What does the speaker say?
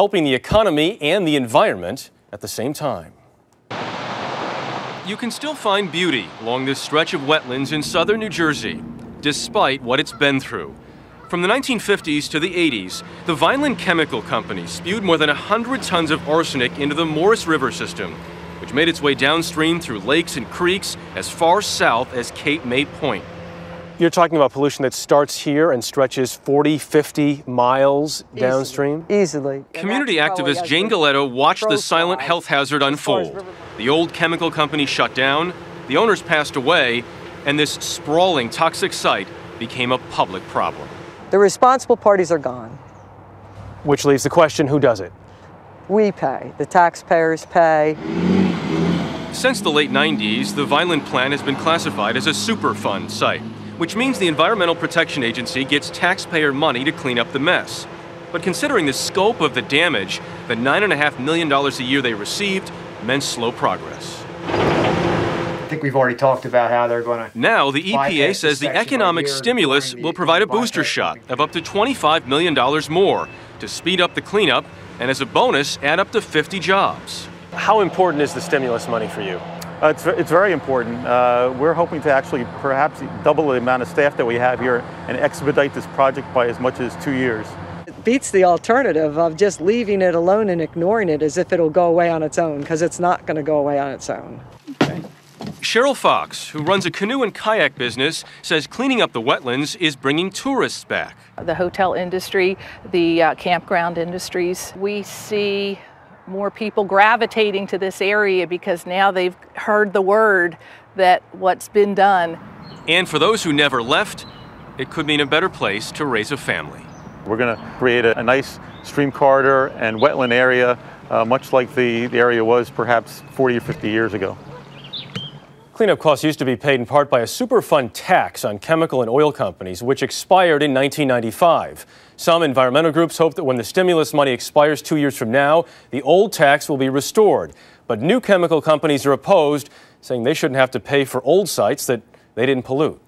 helping the economy and the environment at the same time. You can still find beauty along this stretch of wetlands in southern New Jersey, despite what it's been through. From the 1950s to the 80s, the Vineland Chemical Company spewed more than 100 tons of arsenic into the Morris River system, which made its way downstream through lakes and creeks as far south as Cape May Point. You're talking about pollution that starts here and stretches 40, 50 miles downstream? Easily. Community activist Jane Galetto watched the silent health hazard unfold. The old chemical company shut down, the owners passed away, and this sprawling toxic site became a public problem. The responsible parties are gone. Which leaves the question, who does it? We pay. The taxpayers pay. Since the late 90s, the Vineland plant has been classified as a Superfund site, which means the Environmental Protection Agency gets taxpayer money to clean up the mess. But considering the scope of the damage, the $9.5 million a year they received meant slow progress. I think we've already talked about how they're going to... Now, the EPA says the economic stimulus will provide a booster shot of up to $25 million more to speed up the cleanup and, as a bonus, add up to 50 jobs. How important is the stimulus money for you? It's very important. We're hoping to actually perhaps double the amount of staff that we have here and expedite this project by as much as 2 years. It beats the alternative of just leaving it alone and ignoring it as if it'll go away on its own, because it's not going to go away on its own. Okay. Cheryl Fox, who runs a canoe and kayak business, says cleaning up the wetlands is bringing tourists back. The hotel industry, the campground industries, we see more people gravitating to this area because now they've heard the word that what's been done. And for those who never left, it could mean a better place to raise a family. We're going to create a nice stream corridor and wetland area, much like the area was perhaps 40 or 50 years ago. Cleanup costs used to be paid in part by a Superfund tax on chemical and oil companies, which expired in 1995. Some environmental groups hope that when the stimulus money expires 2 years from now, the old tax will be restored. But new chemical companies are opposed, saying they shouldn't have to pay for old sites that they didn't pollute.